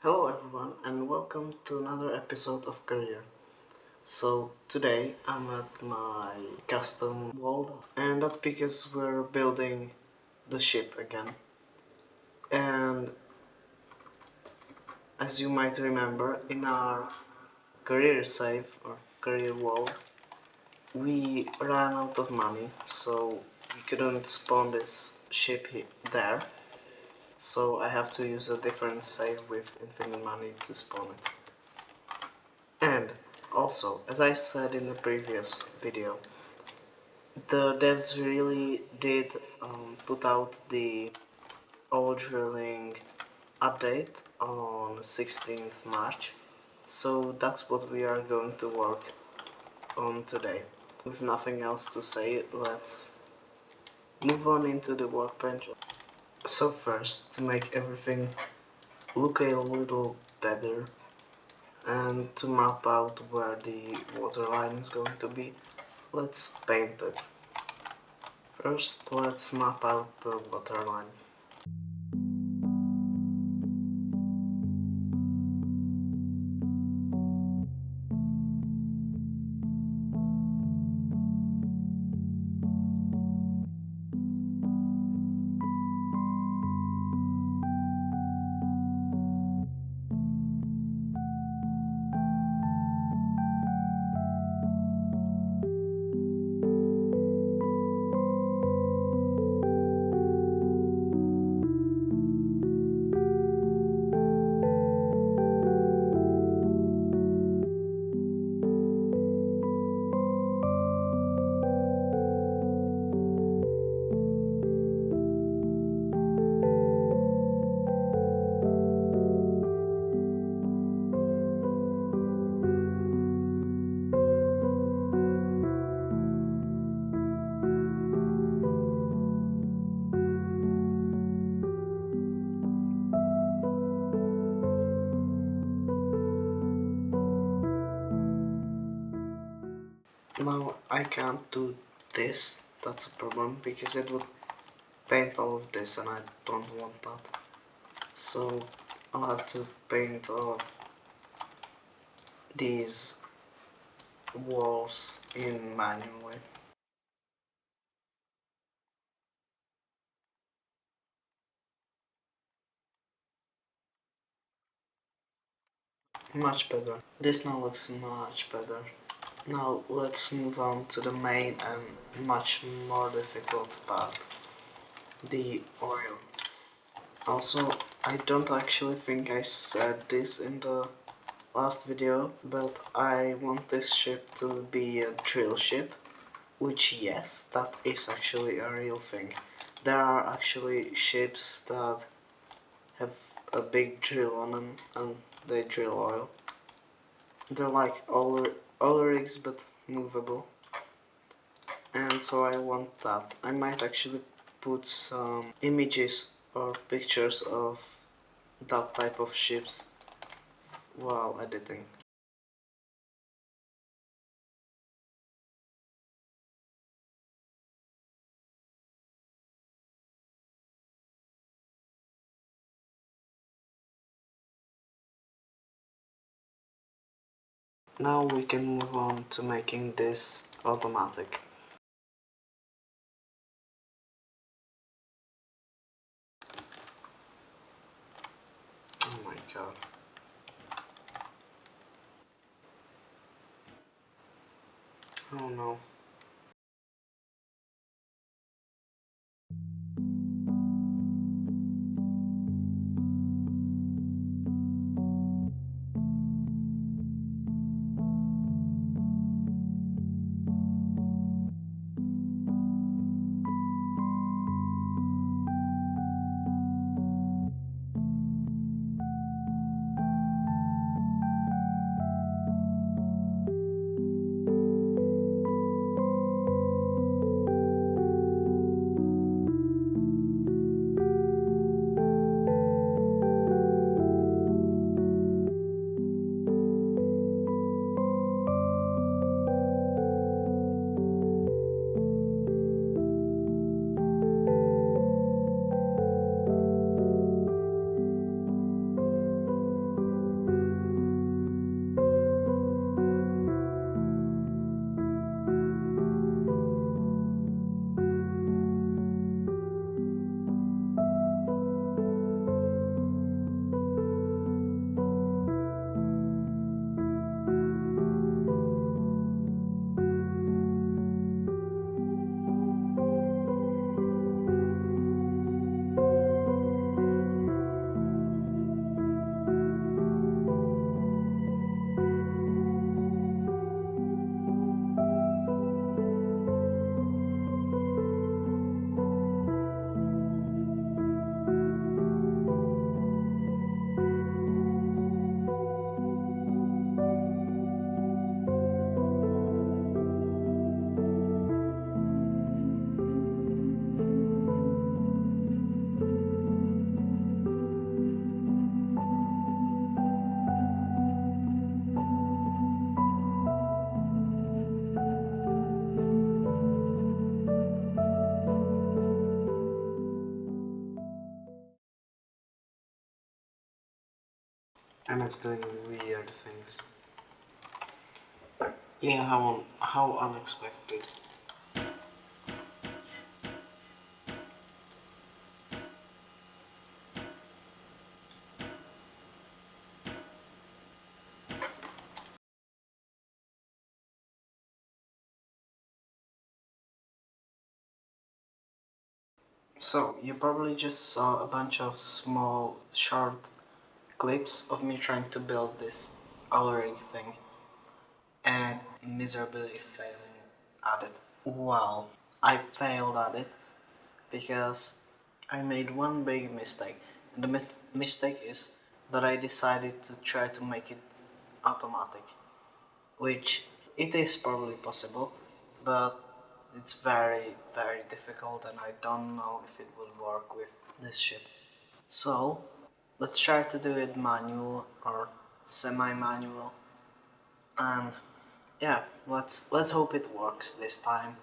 Hello everyone and welcome to another episode of Career. So today I'm at my custom world and that's because we're building the ship again. And as you might remember in our career save or career world we ran out of money, so we couldn't spawn this ship there. So I have to use a different save with infinite money to spawn it. And also, as I said in the previous video, the devs really did put out the oil drilling update on 16th March, so that's what we are going to work on today. With nothing else to say, let's move on into the workbench. So first, to make everything look a little better and to map out where the water line is going to be, let's paint it. First, let's map out the water line. Now I can't do this, that's a problem, because it would paint all of this and I don't want that. So I'll have to paint all of these walls in manually. Much better. This now looks much better. Now let's move on to the main and much more difficult part, the oil. Also, I don't actually think I said this in the last video, but I want this ship to be a drill ship, which yes, that is actually a real thing. There are actually ships that have a big drill on them and they drill oil. They're like oil rigs but movable. And so I want that. I might actually put some images or pictures of that type of ships while editing. Now we can move on to making this automatic. Oh my god. Oh no. and it's doing weird things. Yeah, how unexpected. So, you probably just saw a bunch of small, short clips of me trying to build this alluring thing and miserably failing at it. Well, I failed at it because I made one big mistake. And the mistake is that I decided to try to make it automatic, which it is probably possible, but it's very, very difficult and I don't know if it will work with this ship. So, let's try to do it manual or semi-manual, and yeah, let's hope it works this time.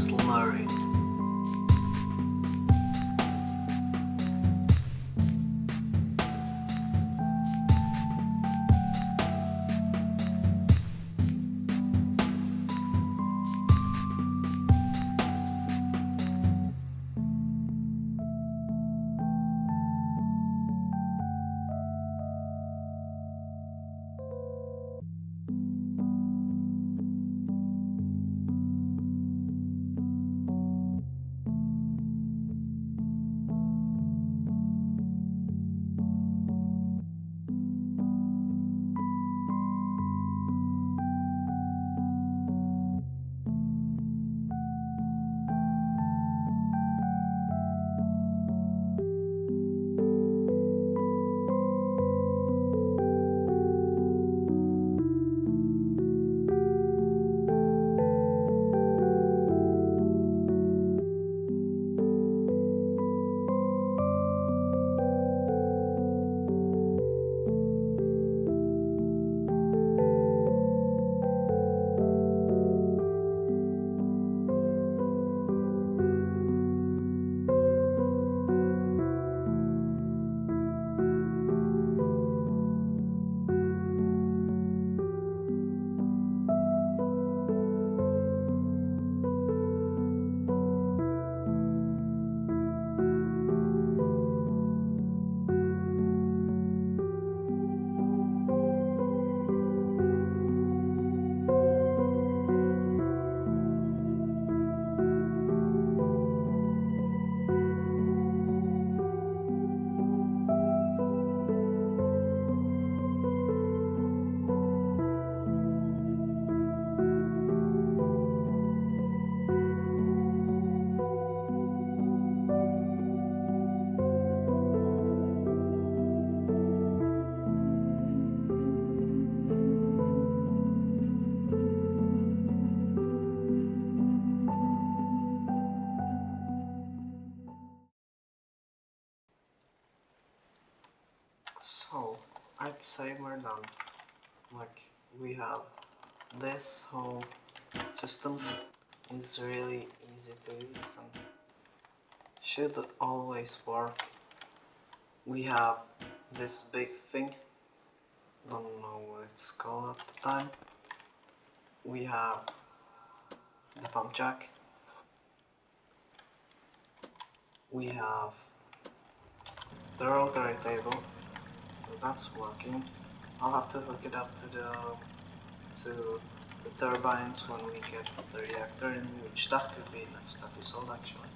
Slurry. So, I'd say we're done. Like, we have this whole system is really easy to use and should always work. We have this big thing, don't know what it's called at the time. We have the pump jack. We have the rotary table, so that's working. I'll have to hook it up to the turbines when we get the reactor in, which that could be next episode actually.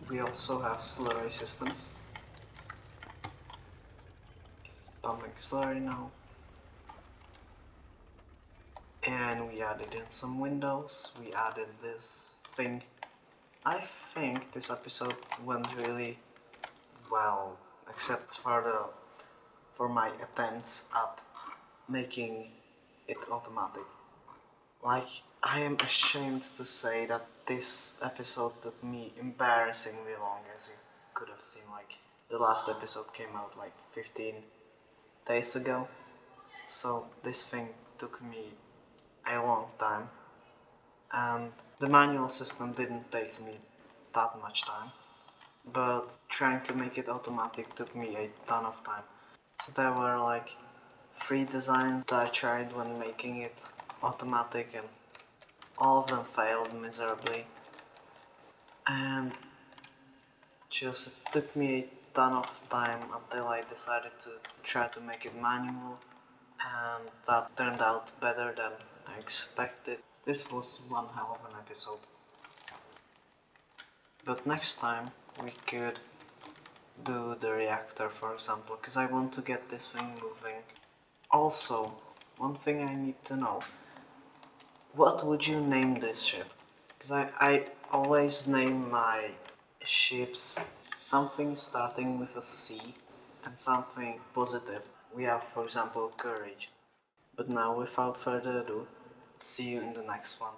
We also have slurry systems. It's pumping slurry now. And we added in some windows, we added this thing. I think this episode went really well, except for my attempts at making it automatic. Like, I am ashamed to say that this episode took me embarrassingly long, as you could have seen. Like, the last episode came out like 15 days ago, so this thing took me a long time, and the manual system didn't take me that much time, but trying to make it automatic took me a ton of time. So there were like 3 designs that I tried when making it automatic, and all of them failed miserably. And just it took me a ton of time until I decided to try to make it manual, and that turned out better than I expected. This was one hell of an episode. But next time we could do the reactor, for example, because I want to get this thing moving. Also, one thing I need to know, what would you name this ship? Because I always name my ships something starting with a C and something positive. We have, for example, courage. But now, without further ado, see you in the next one.